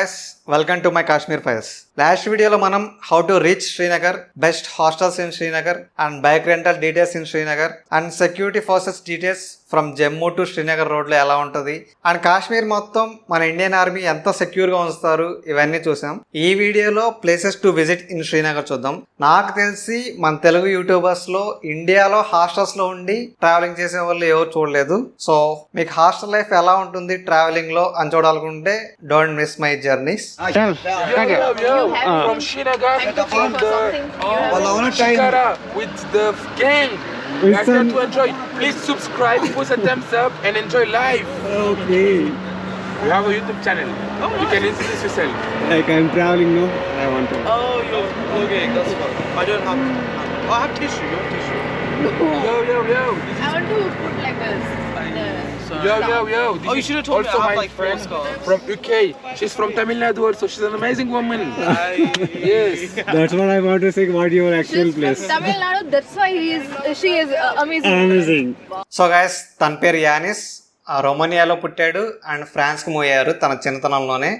guys, welcome to my Kashmir Files. Last video lo manam how to reach Srinagar, best hostels in Srinagar and bike rental details in Srinagar and security forces details from Jammu to Srinagar road lo ela untadi and Kashmir మొత్తం మన Indian army ఎంత secure గా ఉంచుతారు ఇవన్నీ చూసాం. ఈ వీడియోలో places to visit in Srinagar చూద్దాం. నాకు తెలిసి మన తెలుగు యూట్యూబర్స్ లో ఇండియాలో హాస్టల్స్ లో ఉండి ట్రావెలింగ్ చేసే వాళ్ళు ఎవరు చూడలేదు. సో మీకు హాస్టల్ లైఫ్ ఎలా ఉంటుంది ట్రావెలింగ్ లో అని చూడాలనుకుంటే don't miss my journeys. From Srinagar on the Shikara with the gang. We are here to enjoy. Please subscribe, put a thumbs up, and enjoy live. Okay. We have a YouTube channel. You can introduce yourself. Like I'm traveling now. I want to. Oh, you're vlogging. That's fine. I don't have. I have tissue. You have tissue. Yo. I want to put like this. Yo. This you is should have told me also I have my like 4 friend scars. from UK. She's from Tamil Nadu also. She's an amazing woman. Yes. That's what I want to say. What your actual She's place? from Tamil Nadu. That's why she is amazing. Amazing. So guys తన పేరు anus, రొమానియాలో పుట్టాడు and ఫ్రాన్స్కి move అయ్యారు తన చిన్నతనంలోనే.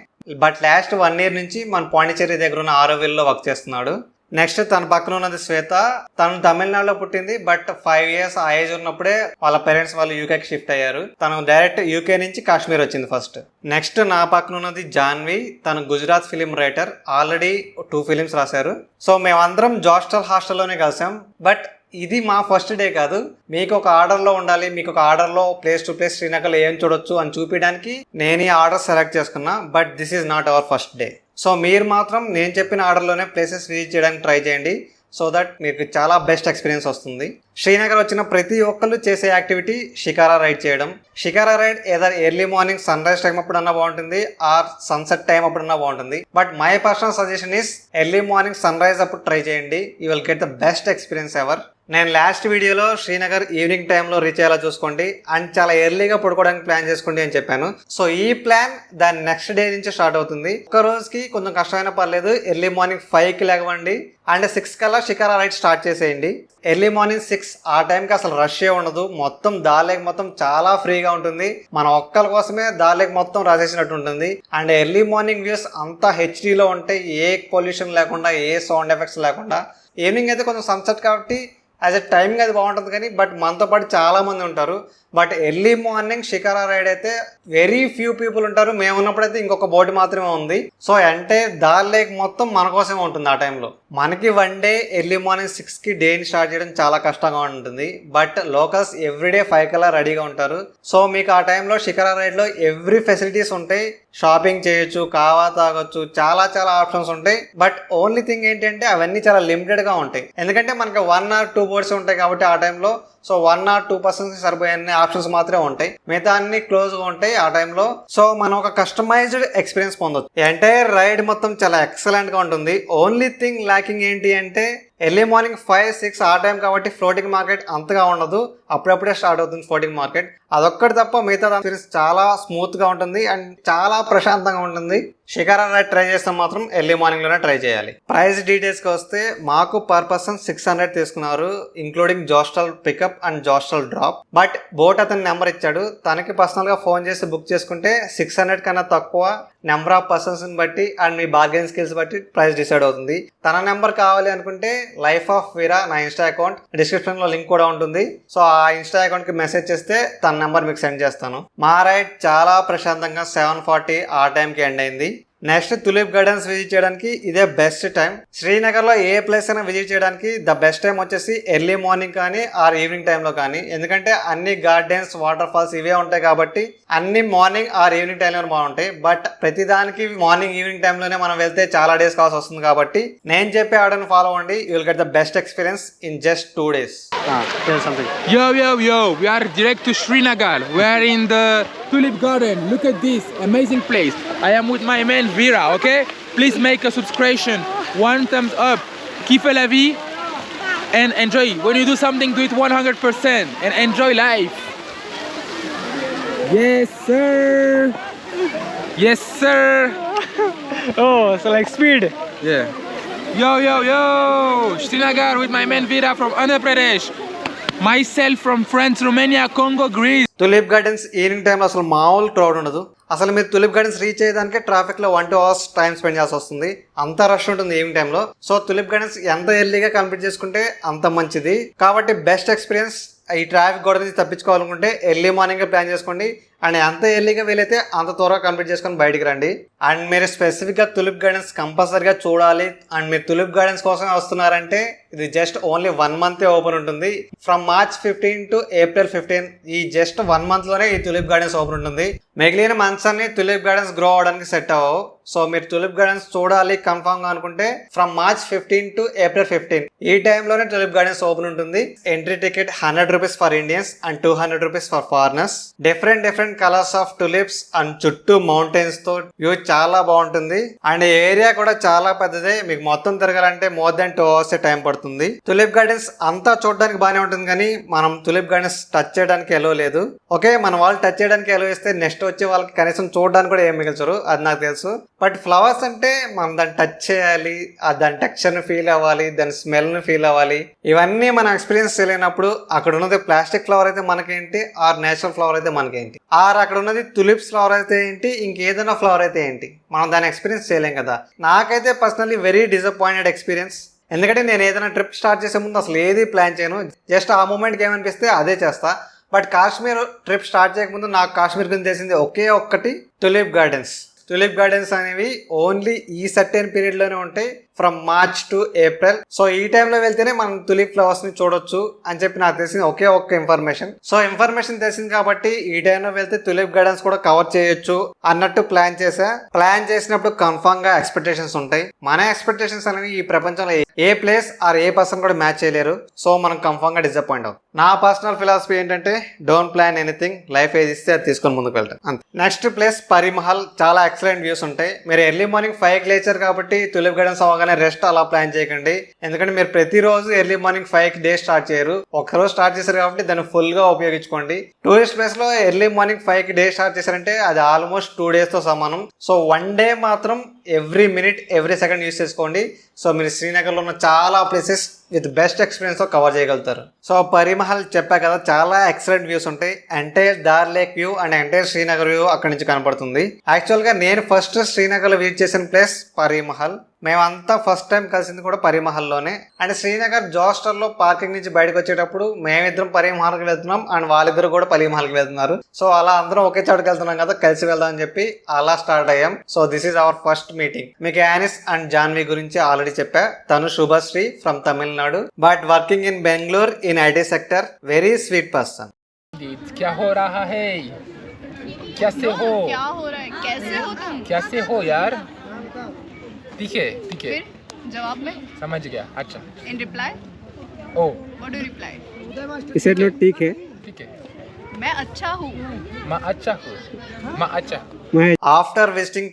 But last 1 year నుంచి మన పాండిచేరి దగ్గర ఉన్న ఆరోవిల్లో వర్క్ చేస్తున్నాడు. నెక్స్ట్ తన పక్కన ఉన్నది శ్వేత. తను తమిళనాడులో పుట్టింది బట్ 5 years ఆ ఏజ్ ఉన్నప్పుడే వాళ్ళ పేరెంట్స్ వాళ్ళు యూకేకి షిఫ్ట్ అయ్యారు. తను డైరెక్ట్ యూకే నుంచి కాశ్మీర్ వచ్చింది ఫస్ట్. నెక్స్ట్ నా పక్కన ఉన్నది జాన్వి. తను Gujarat film writer, already 2 films రాశారు. సో మేమందరం జాస్టల్ హాస్టల్లోనే కలిసాం. బట్ ఇది మా ఫస్ట్ డే కాదు. మీకు ఒక ఆర్డర్లో ఉండాలి, మీకు ఒక ఆర్డర్లో ప్లేస్ టు ప్లేస్ శ్రీనగర్లో ఏం చూడొచ్చు అని చూపించడానికి నేను ఈ ఆర్డర్ సెలెక్ట్ చేసుకున్నా. But this is not our first day. So మీరు మాత్రం నేను చెప్పిన ఆర్డర్లోనే ప్లేసెస్ విజిట్ చేయడానికి ట్రై చేయండి. సో దట్ మీకు చాలా బెస్ట్ ఎక్స్పీరియన్స్ వస్తుంది. శ్రీనగర్ వచ్చిన ప్రతి ఒక్కళ్ళు చేసే యాక్టివిటీ షికారా రైడ్ చేయడం. Shikara ride either early morning sunrise time అప్పుడన్నా బాగుంటుంది ఆర్ సన్సెట్ టైం అప్పుడన్నా బాగుంటుంది. But my personal suggestion is early morning sunrise అప్పుడు ట్రై చేయండి. You will get the best experience ever. నేను లాస్ట్ వీడియోలో శ్రీనగర్ ఈవినింగ్ టైంలో రీచ్ అయ్యేలా చూసుకోండి అండ్ చాలా ఎర్లీగా పడుకోవడానికి ప్లాన్ చేసుకోండి అని చెప్పాను. సో ఈ ప్లాన్ దాని నెక్స్ట్ డే నుంచి స్టార్ట్ అవుతుంది. ఒక రోజుకి కొంచెం కష్టమైనా పర్లేదు, ఎర్లీ మార్నింగ్ 5కి లేవండి అండ్ 6 కల్లా షికారా రైడ్ స్టార్ట్ చేసేయండి. ఎర్లీ మార్నింగ్ 6 ఆ టైంకి అసలు రష్ ఉండదు. మొత్తం దాలేక్ మొత్తం చాలా ఫ్రీగా ఉంటుంది. మన ఒక్కల కోసమే దాలేక్ మొత్తం రాసేసినట్టు ఉంటుంది. అండ్ ఎర్లీ మార్నింగ్ వ్యూస్ అంతా హెచ్డీలో ఉంటాయి, ఏ పొల్యూషన్ లేకుండా, ఏ సౌండ్ ఎఫెక్ట్స్ లేకుండా. ఈవినింగ్ అయితే కొంచెం సన్సెట్ కాబట్టి యాజ్ ఎ టైమింగ్ అది బాగుంటుంది కానీ బట్ మనతో పాటు చాలా మంది ఉంటారు. But early morning shikara ride అయితే వెరీ ఫ్యూ పీపుల్ ఉంటారు. మేము ఉన్నప్పుడైతే ఇంకొక బోట్ మాత్రమే ఉంది. సో అంటే దాల్ లేక్ మొత్తం మన కోసమే ఉంటుంది ఆ టైంలో. మనకి 1 day ఎర్లీ మార్నింగ్ 6కి డేని స్టార్ట్ చేయడం చాలా కష్టంగా ఉంటుంది. బట్ లోకల్స్ ఎవ్రీడే 5 కల్లా రెడీగా ఉంటారు. సో మీకు ఆ టైంలో షికారా రైడ్లో ఎవ్రీ ఫెసిలిటీస్ ఉంటాయి. షాపింగ్ చేయొచ్చు, కావా తాగొచ్చు, చాలా ఆప్షన్స్ ఉంటాయి. బట్ ఓన్లీ థింగ్ ఏంటంటే అవన్నీ చాలా లిమిటెడ్గా ఉంటాయి. ఎందుకంటే మనకి 1 or 2 boats ఉంటాయి కాబట్టి ఆ టైంలో. సో 1 or 2 persons సరిపోయే ఆప్షన్స్ మాత్రమే ఉంటాయి, మిగతా అన్ని క్లోజ్గా ఉంటాయి ఆ టైంలో. సో మనం ఒక కస్టమైజ్డ్ ఎక్స్పీరియన్స్ పొందొచ్చు. ఎంటైర్ రైడ్ మొత్తం చాలా ఎక్సలెంట్గా ఉంటుంది. ఓన్లీ థింగ్ ల్యాకింగ్ ఏంటి అంటే ఎర్లీ మార్నింగ్ 5-6 ఆ టైం కాబట్టి ఫ్లోటింగ్ మార్కెట్ అంతగా ఉండదు. అప్పుడప్పుడే స్టార్ట్ అవుతుంది ఫ్లోటింగ్ మార్కెట్. అదొక్కటి తప్ప మిగతా ఎక్స్పీరియన్స్ చాలా స్మూత్గా ఉంటుంది అండ్ చాలా ప్రశాంతంగా ఉంటుంది. షికారా రైడ్ ట్రై చేస్తే మాత్రం ఎర్లీ మార్నింగ్లోనే ట్రై చేయాలి. ప్రైస్ డీటెయిల్స్కి వస్తే మాకు పర్ పర్సన్ 600 తీసుకున్నారు, including hostel pickup and hostel drop. But boat అతని నెంబర్ ఇచ్చాడు. తనకి పర్సనల్గా ఫోన్ చేసి బుక్ చేసుకుంటే 600 కన్నా తక్కువ. నెంబర్ ఆఫ్ పర్సన్స్ని బట్టి అండ్ మీ బార్గెన్ స్కిల్స్ బట్టి ప్రైస్ డిసైడ్ అవుతుంది. తన నెంబర్ కావాలి అనుకుంటే లైఫ్ ఆఫ్ వీరా నా ఇన్స్టా అకౌంట్ డిస్క్రిప్షన్లో లింక్ కూడా ఉంటుంది. సో ఆ ఇన్స్టా అకౌంట్కి మెసేజ్ చేస్తే తన నెంబర్ మీకు సెండ్ చేస్తాను. మా రైడ్ చాలా ప్రశాంతంగా 7:40 ఆ టైంకి ఎండ్ అయింది. నెక్స్ట్ తులిప్ గార్డెన్స్ విజిట్ చేయడానికి ఇదే బెస్ట్ టైం. శ్రీనగర్లో ఏ ప్లేస్ అయినా విజిట్ చేయడానికి ద బెస్ట్ టైం వచ్చేసి ఎర్లీ మార్నింగ్ కానీ ఆర్ ఈవినింగ్ టైంలో కానీ. ఎందుకంటే అన్ని గార్డెన్స్, వాటర్ ఫాల్స్ ఇవే ఉంటాయి కాబట్టి అన్ని మార్నింగ్ ఆర్ ఈవినింగ్ టైంలో బాగుంటాయి. బట్ ప్రతిదానికి మార్నింగ్ ఈవినింగ్ టైంలోనే మనం వెళ్తే చాలా డేస్ కావాల్సి వస్తుంది కాబట్టి నేను చెప్పే ఆర్డర్ని ఫాలో అవ్వండి. You will get the best experience in just 2 days. Yo. We are direct to Srinagar. We are in the Tulip Garden. Look at this amazing place. I am with my man Veera, okay? Please make a subscription, 1 thumbs up, kiffe la vie and enjoy. When you do something, do it 100% and enjoy life. Yes, sir. Oh, so like speed. Yeah. Yo. Srinagar with my man Veera from Andhra Pradesh. Myself from France, Romania, Congo, Greece. Tulip gardens evening టైంలో అసలు మామూలు crowd ఉండదు. అసలు మీరు tulip gardens reach అయ్యేదానికి ట్రాఫిక్లో 1-2 hours time spend చేయాల్సి వస్తుంది. అంత రష్ ఉంటుంది ఈవినింగ్ టైంలో. సో తులిప్ గార్డెన్స్ ఎంత ఎర్లీగా కంప్లీట్ చేసుకుంటే అంత మంచిది. కాబట్టి బెస్ట్ ఎక్స్పీరియన్స్ ఈ ట్రాఫిక్ గొడవ నుంచి తప్పించుకోవాలనుకుంటే ఎర్లీ మార్నింగ్ ప్లాన్ చేసుకోండి. అండ్ ఎంత ఎర్లీగా వీలైతే అంత త్వరగా కంప్లీట్ చేసుకొని బయటికి రండి. అండ్ మీరు స్పెసిఫిక్గా తులిప్ గార్డెన్స్ కంపల్సరీగా చూడాలి. అండ్ మీరు తులిప్ గార్డెన్స్ కోసం వస్తున్నారంటే ఇది జస్ట్ ఓన్లీ 1 month ఓపెన్ ఉంటుంది. ఫ్రమ్ March 15 to April 15 ఈ జస్ట్ 1 month లోనే ఈ తులిప్ గార్డెన్స్ ఓపెన్ ఉంటుంది. మిగిలిన మంత్స్ అన్ని తులిప్ గార్డెన్స్ గ్రో అవడానికి సెట్ అవ్వవు. సో మీరు తులిప్ గార్డెన్స్ చూడాలి కన్ఫర్మ్ గా అనుకుంటే ఫ్రమ్ March 15 to April 15 ఈ టైంలోనే తులిప్ గార్డెన్స్ ఓపెన్ ఉంటుంది. Entry ticket 100 rupees for Indians and 200 rupees for foreigners. Different colours of tulips and చుట్టూ మౌంటైన్స్ తో వ్యూ చాలా బాగుంటుంది. అండ్ ఏరియా కూడా చాలా పెద్దదే. మీకు మొత్తం తిరగాలంటే మోర్ దాన్ 2 hours టైం పడుతుంది. తులిప్ గార్డెన్స్ అంతా చూడడానికి బాగానే ఉంటుంది కానీ మనం తులిప్ గార్డెన్స్ టచ్ చేయడానికి ఎలో లేదు. ఓకే, మన వాళ్ళు టచ్ చేయడానికి ఎలో ఇస్తే నెక్స్ట్ వచ్చే వాళ్ళకి కనీసం చూడడానికి కూడా ఏం మిగల్చరు, అది నాకు తెలుసు. బట్ ఫ్లవర్స్ అంటే మనం దాన్ని టచ్ చేయాలి, దాని టెక్స్చర్ ని ఫీల్ అవ్వాలి, దాని స్మెల్ ని ఫీల్ అవ్వాలి. ఇవన్నీ మనం ఎక్స్పీరియన్స్ చేయలేనప్పుడు అక్కడ ఉన్నది ప్లాస్టిక్ ఫ్లవర్ అయితే మనకేంటి, ఆర్ నేచురల్ ఫ్లవర్ అయితే మనకేంటి, ఆర్ అక్కడ ఉన్నది తులిప్స్ ఫ్లవర్ అయితే ఏంటి, ఇంకేదైనా ఫ్లవర్ అయితే ఏంటి, మనం దాన్ని ఎక్స్పీరియన్స్ చేయలేం కదా. నాకైతే పర్సనల్లీ వెరీ డిసప్పాయింటెడ్ ఎక్స్పీరియన్స్. ఎందుకంటే నేను ఏదైనా ట్రిప్ స్టార్ట్ చేసే ముందు అసలు ఏది ప్లాన్ చేయను, జస్ట్ ఆ మూమెంట్కి ఏమనిపిస్తే అదే చేస్తా. బట్ కాశ్మీర్ ట్రిప్ స్టార్ట్ చేయకముందు నాకు కాశ్మీర్ గురించి తెలిసింది ఒకే ఒక్కటి, తులిప్ గార్డెన్స్. తులిప్ గార్డెన్స్ అనేవి ఓన్లీ ఈ సర్టెన్ పీరియడ్ లోనే ఉంటాయి, from March to April. So ఈ టైంలో వెళ్తేనే మనం తులిప్ ఫ్లవర్స్ ని చూడొచ్చు అని చెప్పి నాకు తెలిసింది ఒకే ఒక్క ఇన్ఫర్మేషన్. సో ఇన్ఫర్మేషన్ తెలిసింది కాబట్టి ఈ టైంలో వెళ్తే తులిప్ గార్డెన్స్ కూడా కవర్ చేయొచ్చు అన్నట్టు ప్లాన్ చేసా. ప్లాన్ చేసినప్పుడు కన్ఫర్మ్ గా ఎక్స్పెక్టేషన్స్ ఉంటాయి. మన ఎక్స్పెక్టేషన్స్ అనేవి ఈ ప్రపంచంలో ఏ ప్లేస్ ఆర్ ఏ పర్సన్ కూడా మ్యాచ్ చేయలేరు. సో మనం కన్ఫర్మ్ గా డిసప్పాయింట్ అవుతాం. నా పర్సనల్ ఫిలాసఫీ ఏంటంటే డోంట్ ప్లాన్ ఎనీథింగ్, లైఫ్ ఏది ఇస్తే అది తీసుకొని ముందుకు వెళ్తాం అంతే. Next place Pari Mahal. చాలా ఎక్సలెంట్ వ్యూస్ ఉంటాయి. మీరు ఎర్లీ మార్నింగ్ 5కి లేచారు కాబట్టి తులిప్ గార్డెన్స్ అవగానే రెస్ట్ అలా ప్లాన్ చేయకండి. ఎందుకంటే మీరు ప్రతిరోజు ఎర్లీ మార్నింగ్ 5కి డే స్టార్ట్ చేయరు, ఒక్కరోజు స్టార్ట్ చేశారు కాబట్టి దాన్ని ఫుల్ గా ఉపయోగించుకోండి. టూరిస్ట్ ప్లేస్ లో ఎర్లీ మార్నింగ్ 5కి డే స్టార్ట్ చేశారంటే అది ఆల్మోస్ట్ 2 days తో సమానం. సో 1 day మాత్రం every minute every second use చేసుకోండి. సో మీరు శ్రీనగర్లో ఉన్న చాలా ప్లేసెస్ విత్ బెస్ట్ ఎక్స్పీరియన్స్ తో కవర్ చేయగలుగుతారు. సో పరిమహల్ చెప్పా కదా, చాలా ఎక్సలెంట్ వ్యూస్ ఉంటాయి. Entire Dal lake view and entire Srinagar view అక్కడి నుంచి కనపడుతుంది. యాక్చువల్ గా నేను ఫస్ట్ శ్రీనగర్ లో విజిట్ చేసిన ప్లేస్ పరిమహల్. మేమంతా ఫస్ట్ టైం కలిసింది కూడా పరిమహల్లోనే. అండ్ శ్రీనగర్ జోస్టర్ లో పార్కింగ్ నుంచి బయటకు వచ్చేటప్పుడు మేమిద్దరం పరిమహల్కి వెళ్తున్నాం అండ్ వాళ్ళిద్దరు కూడా పరిమహల్కి వెళ్తున్నారు. సో అలా అందరం ఒకే చోటుకి వెళ్తున్నాం కదా, కలిసి వెళ్దాం అని చెప్పి అలా స్టార్ట్ అయ్యాం. So this is our first meeting. మీకు యానిస్ అండ్ జాన్వి గురించి ఆల్రెడీ చెప్పా. తను Subhashree from Tamil Nadu, but working in Bengaluru in IT sector. Very sweet person. क्या हो रहा है? कैसे हो? क्या हो रहा है? कैसे हो तुम? कैसे हो यार? दिखे फिर जवाब में समझ गया. अच्छा. in reply O what do you reply? इसे लो ठीक है. ठीक है. मैं अच्छा हूँ. मैं अच्छा हूँ. मैं अच्छा. ఆఫ్టర్ విజిటింగ్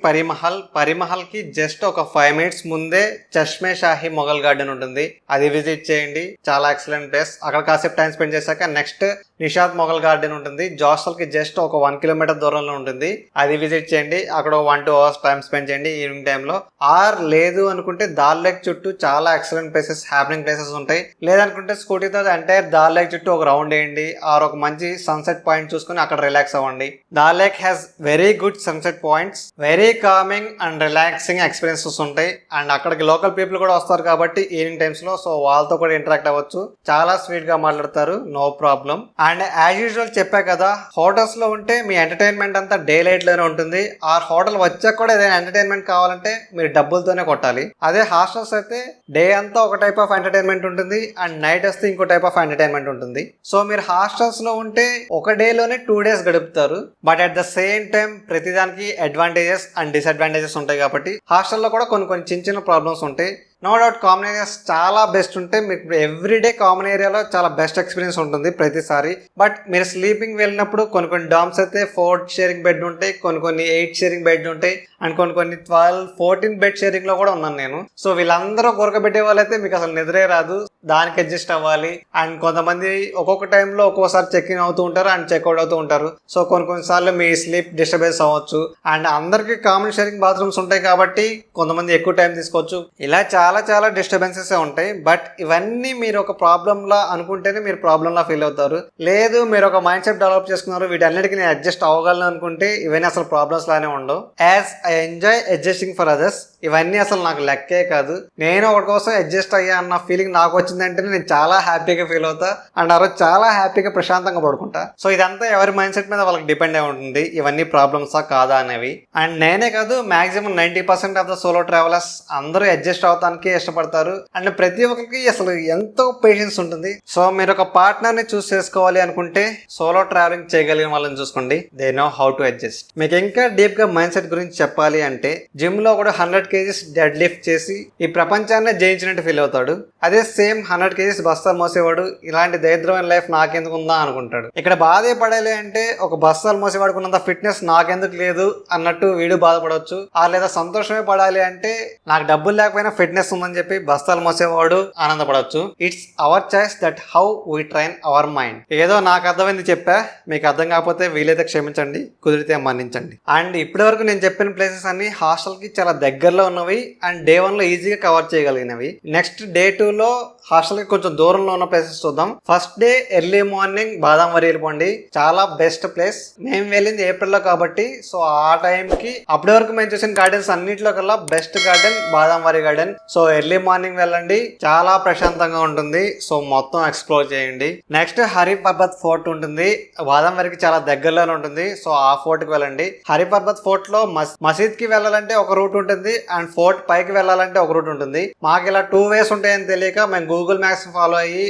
పరిమహల్ కి జస్ట్ ఒక 5 minutes ముందే చష్మే షాహి మొఘల్ గార్డెన్ ఉంటుంది, అది విజిట్ చేయండి. చాలా ఎక్సలెంట్ ప్లేస్. అక్కడ కాసేపు టైం స్పెండ్ చేశాక నెక్స్ట్ నిషాద్ మొఘల్ గార్డెన్ ఉంటుంది, జోస్టల్ కి జస్ట్ ఒక 1 kilometer దూరంలో ఉంటుంది, అది విజిట్ చేయండి. అక్కడ 1-2 hours టైం స్పెండ్ చేయండి ఈవినింగ్ టైంలో. ఆర్ లేదు అనుకుంటే దాల్ లేక్ చుట్టూ చాలా ఎక్సలెంట్ ప్లేసెస్, హ్యాపెనింగ్ ప్లేసెస్ ఉంటాయి. లేదనుకుంటే స్కూటీతో ఎంటైర్ దాల్ లేక్ చుట్టూ ఒక రౌండ్ వేయండి, ఆర్ ఒక మంచి సన్సెట్ పాయింట్ చూసుకుని అక్కడ రిలాక్స్ అవ్వండి. Dal lake has very good sunset points, very coming and relaxing experiences ఉంటాయి. అండ్ అక్కడికి లోకల్ పీపుల్ కూడా వస్తారు కాబట్టి ఈవినింగ్ టైమ్స్ లో, సో వాళ్ళతో కూడా ఇంటరాక్ట్ అవ్వచ్చు. చాలా స్వీట్ గా మాట్లాడతారు, no problem. And as usual చెప్పా కదా, హోటల్స్ లో ఉంటే మీ ఎంటర్టైన్మెంట్ అంతా డే లైట్ లోనే ఉంటుంది. ఆ హోటల్ వచ్చాక కూడా ఏదైనా ఎంటర్టైన్మెంట్ కావాలంటే మీరు డబ్బులతోనే కొట్టాలి. అదే హాస్టల్స్ అయితే డే అంతా ఒక టైప్ ఆఫ్ ఎంటర్టైన్మెంట్ ఉంటుంది అండ్ నైట్ వస్తే ఇంకో టైప్ ఆఫ్ ఎంటర్టైన్మెంట్ ఉంటుంది. సో మీరు హాస్టల్స్ లో ఉంటే ఒక డే లోనే 2 days గడుపుతారు. But at the same time ప్రతిదానికి అడ్వాంటేజెస్ అండ్ డిసడ్వాంటేజెస్ ఉంటాయి కాబట్టి హాస్టల్లో కూడా కొన్ని చిన్న ప్రాబ్లమ్స్ ఉంటాయి. నో డౌట్ కామన్ ఏరియాస్ చాలా బెస్ట్ ఉంటాయి. మీకు ఎవ్రీడే కామన్ ఏరియాలో చాలా బెస్ట్ ఎక్స్పీరియన్స్ ఉంటుంది ప్రతిసారి. బట్ మీరు స్లీపింగ్ వెళ్ళినప్పుడు కొన్ని డామ్స్ అయితే 4 sharing బెడ్ ఉంటాయి, కొన్ని 8 sharing బెడ్ ఉంటాయి అండ్ కొన్ని 12-14 బెడ్ షేరింగ్ లో కూడా ఉన్నాను నేను. సో వీళ్ళందరూ కొరకబెట్టే వాళ్ళైతే మీకు అసలు నిద్రే రాదు, దానికి అడ్జస్ట్ అవ్వాలి. అండ్ కొంతమంది ఒక్కొక్క టైంలో ఒక్కోసారి చెక్ ఇన్ అవుతూ ఉంటారు అండ్ చెక్అవుట్ అవుతూ ఉంటారు. సో కొన్నిసార్లు మీ స్లీప్ డిస్టర్బెన్స్ అవ్వచ్చు. అండ్ అందరికి కామన్ షేరింగ్ బాత్రూమ్స్ ఉంటాయి కాబట్టి కొంతమంది ఎక్కువ టైం తీసుకోవచ్చు. ఇలా చాలా చాలా డిస్టర్బెన్సెస్ ఉంటాయి. బట్ ఇవన్నీ మీరు ఒక ప్రాబ్లంలా అనుకుంటేనే మీరు ప్రాబ్లంలా ఫీల్ అవుతారు. లేదు మీరు ఒక మైండ్ సెట్ డెవలప్ చేసుకున్నారు, వీటన్నిటికీ నేను అడ్జస్ట్ అవ్వగలను అనుకుంటే ఇవన్నీ అసలు ప్రాబ్లమ్స్ లానే ఉండవు. As I enjoy adjusting for others, ఇవన్నీ అసలు నాకు లెక్కే కాదు. నేను ఒకటి కోసం అడ్జస్ట్ అయ్యా అన్న ఫీలింగ్ నాకు వచ్చిందంటే నేను చాలా హ్యాపీగా ఫీల్ అవుతా అండ్ ఆ రోజు చాలా హ్యాపీగా ప్రశాంతంగా పడుకుంటా. సో ఇదంతా ఎవరి మైండ్ సెట్ మీద వాళ్ళకి డిపెండ్ అయి ఉంటుంది, ఇవన్నీ ప్రాబ్లమ్సా కాదా అనేవి. అండ్ నేనే కాదు, maximum 90% of the solo travellers అందరూ అడ్జస్ట్ అవడానికి ఇష్టపడతారు. అండ్ ప్రతి ఒక్కరికి అసలు ఎంతో పేషెన్స్ ఉంటుంది. సో మీరు ఒక పార్ట్నర్ ని చూస్ చేసుకోవాలి అనుకుంటే సోలో ట్రావెలింగ్ చేయగలిగిన వాళ్ళని చూసుకోండి. They know how to adjust. మీకు ఇంకా డీప్ గా మైండ్ సెట్ గురించి చెప్పాలి అంటే జిమ్ లో కూడా 100 kgs డెడ్ లిఫ్ట్ చేసి ఈ ప్రపంచాన్ని జయించినట్టు ఫీల్ అవుతాడు. అదే సేమ్ 100 kgs బస్తా మోసేవాడు ఇలాంటి దరిద్రమైన లైఫ్ నాకెందుకు ఉందా అనుకుంటాడు. ఇక్కడ బాధే పడాలి అంటే ఒక బస్తాలు మోసేవాడుకున్నంత ఫిట్నెస్ నాకెందుకు లేదు అన్నట్టు వీడు బాధపడవచ్చు. ఆ లేదా సంతోషమే పడాలి అంటే నాకు డబ్బులు లేకపోయినా ఫిట్నెస్ ఉందని చెప్పి బస్తాలు మోసేవాడు ఆనందపడవచ్చు. It's our choice that how we train our mind. ఏదో నాకు అర్థమైంది చెప్పా, మీకు అర్థం కాకపోతే వీలైతే క్షమించండి, కుదిరితే మన్నించండి. అండ్ ఇప్పటి వరకు నేను చెప్పిన ప్లేసెస్ అన్ని హాస్టల్ కి చాలా దగ్గరలో ఉన్నవి అండ్ డే 1 లో ఈజీగా కవర్ చేయగలిగినవి. నెక్స్ట్ డే 2 లో హాస్టల్ కి కొంచెం దూరంలో ఉన్న ప్లేసెస్ చూద్దాం. ఫస్ట్ డే ఎర్లీ మార్నింగ్ బాదాంవరి వెళ్ళిపోండి, చాలా బెస్ట్ ప్లేస్. మేము వెళ్ళింది ఏప్రిల్ లో కాబట్టి సో ఆ టైం కి అప్పటి వరకు మేము చూసిన గార్డెన్స్ అన్నింటిలో కల్లా best garden Badamwari garden. So early morning వెళ్ళండి, చాలా ప్రశాంతంగా ఉంటుంది. సో మొత్తం ఎక్స్ప్లోర్ చేయండి. నెక్స్ట్ హరి పర్బత్ ఫోర్ట్ ఉంటుంది, బాదాంవరికి చాలా దగ్గరలోనే ఉంటుంది. సో ఆ ఫోర్ట్ కి వెళ్ళండి. హరి పర్బత్ ఫోర్ట్ లో మసీద్ కి వెళ్ళాలంటే ఒక రూట్ ఉంటుంది అండ్ ఫోర్ట్ పైకి వెళ్ళాలంటే ఒక రూట్ ఉంటుంది. మాకు ఇలా 2 ways ఉంటాయని తెలియక మేము గూగుల్ మ్యాప్స్ ఫాలో అయ్యి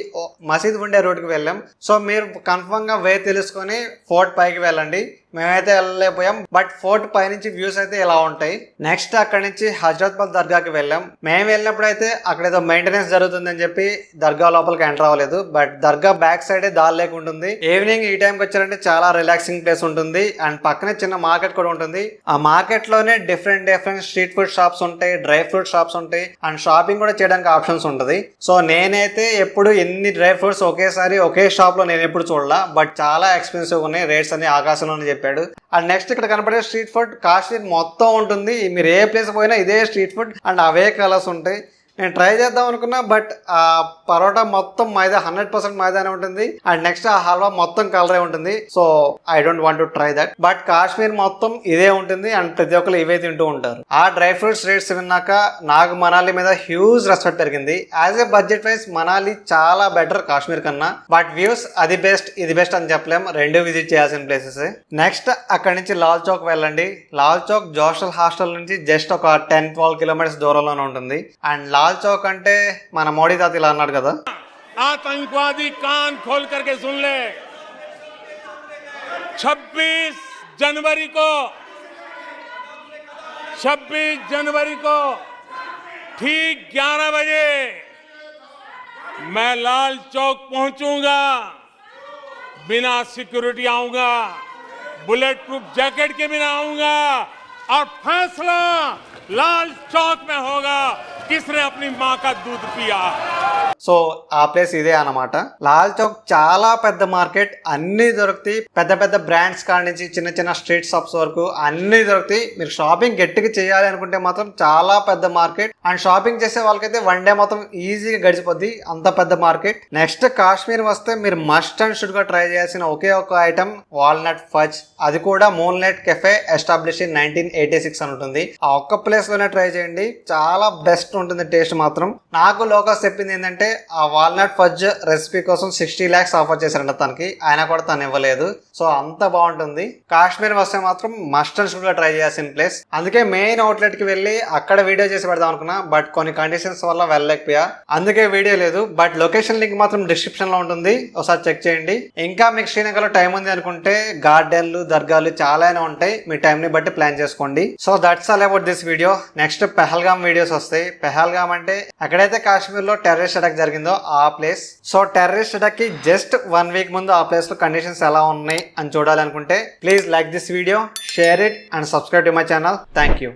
మసీద్ ఉండే రూట్ కి వెళ్ళాం. సో మీరు కన్ఫర్మ్ గా వే తెలుసుకొని ఫోర్ట్ పైకి వెళ్ళండి. మేమైతే వెళ్ళలేకపోయాం, బట్ ఫోర్ట్ పై నుంచి వ్యూస్ అయితే ఇలా ఉంటాయి. నెక్స్ట్ అక్కడ నుంచి హజరత్బల్ దర్గాకి వెళ్ళాం. మేము వెళ్ళినప్పుడు అయితే అక్కడ ఏదో మెయింటెనెన్స్ జరుగుతుందని చెప్పి దర్గా లోపలికి ఎంటర్ అవ్వలేదు. బట్ దర్గా బ్యాక్ సైడే దారి లేక ఉంటుంది. ఈవినింగ్ ఈ టైంకి వచ్చారంటే చాలా రిలాక్సింగ్ ప్లేస్ ఉంటుంది అండ్ పక్కనే చిన్న మార్కెట్ కూడా ఉంటుంది. ఆ మార్కెట్ లోనే డిఫరెంట్ స్ట్రీట్ ఫుడ్ షాప్స్ ఉంటాయి, డ్రై ఫ్రూట్ షాప్స్ ఉంటాయి అండ్ షాపింగ్ కూడా చేయడానికి ఆప్షన్స్ ఉంటుంది. సో నేనైతే ఎప్పుడు ఎన్ని డ్రై ఫ్రూట్స్ ఒకేసారి ఒకే షాప్ లో నేను ఎప్పుడు చూడలా, బట్ చాలా ఎక్స్పెన్సివ్ ఉన్నాయి, రేట్స్ అన్ని ఆకాశంలోనే చెప్పాడు. అండ్ నెక్స్ట్ ఇక్కడ కనపడే స్ట్రీట్ ఫుడ్ కాశ్మీర్ మొత్తం ఉంటుంది. మీరు ఏ ప్లేస్ పోయినా ఇదే street food and away colours ఉంటాయి. నేను ట్రై చేద్దాం అనుకున్నా బట్ ఆ పరోటా మొత్తం మైదా 100% మైదానే ఉంటుంది అండ్ నెక్స్ట్ ఆ హల్వా మొత్తం కలరే ఉంటుంది. So I don't want to try that. But Kashmir మొత్తం ఇదే ఉంటుంది అండ్ ప్రతి ఒక్కరు ఇవే తింటూ ఉంటారు. ఆ డ్రై ఫ్రూట్స్ రేట్స్ విన్నాక నాకు మనాలి మీద హ్యూజ్ రెస్పెక్ట్ పెరిగింది. As a budget wise Manali చాలా బెటర్ కాశ్మీర్ కన్నా. బట్ వ్యూస్ అది బెస్ట్ ఇది బెస్ట్ అని చెప్పలేం, రెండు విజిట్ చేయాల్సిన ప్లేసెస్. నెక్స్ట్ అక్కడ నుంచి లాల్ చౌక్ వెళ్ళండి. లాల్ చౌక్ జోషల్ హాస్టల్ నుంచి జస్ట్ ఒక 10-12 kilometers దూరంలోనే ఉంటుంది. అండ్ లాల్ చౌక్ అంటే మన మోడీ తాత ఇలా అన్నాడు కదా, आतंकवादी कान खोल करके सुन ले, 26 जनवरी को ठीक 11 बजे मैं लाल चौक पहुंचूंगा, बिना सिक्योरिटी आऊंगा, बुलेट प्रूफ जैकेट के बिना आऊंगा और फैसला लाल चौक में होगा किसने अपनी मां का दूध पिया. సో ఆ ప్లేస్ ఇదే అన్నమాట. లాల్ చౌక్ చాలా పెద్ద మార్కెట్, అన్ని దొరుకుతాయి. పెద్ద పెద్ద బ్రాండ్స్ కాడ నుంచి చిన్న చిన్న స్ట్రీట్ షాప్స్ వరకు అన్ని దొరుకుతాయి. మీరు షాపింగ్ గట్టిగా చేయాలి అనుకుంటే మాత్రం చాలా పెద్ద మార్కెట్ అండ్ షాపింగ్ చేసే వాళ్ళకైతే 1 day మొత్తం ఈజీగా గడిచిపోద్ది, అంత పెద్ద మార్కెట్. నెక్స్ట్ కాశ్మీర్ వస్తే మీరు మస్ట్ అండ్ షుడ్ గా ట్రై చేయాల్సిన ఒకే ఒక ఐటమ్ వాల్నట్ ఫజ్. అది కూడా మూన్లైట్ కెఫే ఎస్టాబ్లిష్ ఇన్ 1986 అని ఉంటుంది. ఆ ఒక్క ప్లేస్ లోనే ట్రై చేయండి, చాలా బెస్ట్ ఉంటుంది టేస్ట్ మాత్రం. నాకు లోకల్స్ చెప్పింది ఏంటంటే ఆ వాల్నట్ ఫజ్ రెసిపీ కోసం 60 lakhs ఆఫర్ చేశారంట తనకి, ఆయన కూడా తను ఇవ్వలేదు. సో అంత బాగుంటుంది. కాశ్మీర్ వస్తే మాత్రం మస్ట్ అండ్ షుడ్ గా ట్రై చేయాల్సిన ప్లేస్. అందుకే మెయిన్ అవుట్లెట్ కి వెళ్ళి అక్కడ వీడియో చేసి పెడదాం అనుకున్నా, బట్ కొన్ని కండిషన్స్ వల్ల వెళ్ళలేకపోయా, అందుకే వీడియో లేదు. బట్ లొకేషన్ లింక్ మాత్రం డిస్క్రిప్షన్ లో ఉంటుంది, ఒకసారి చెక్ చేయండి. ఇంకా మీకు శ్రీనగర్ లో టైం ఉంది అనుకుంటే గార్డెన్లు దర్గాలు చాలానే ఉంటాయి, మీ టైం ని బట్టి ప్లాన్ చేసుకోండి. So that's all about this video. Next Pahalgam videos వస్తాయి. పెహల్గామ్ అంటే ఎక్కడైతే కాశ్మీర్ లో టెర్రరిస్ట్ అటాక్ జరిగిందో ఆ ప్లేస్. సో టెర్రరిస్ట్ అటాక్ కి జస్ట్ 1 week ముందు ఆ ప్లేస్ లో కండిషన్స్ ఎలా ఉన్నాయి అని చూడాలనుకుంటే please like this video, share it and subscribe to my channel. Thank you.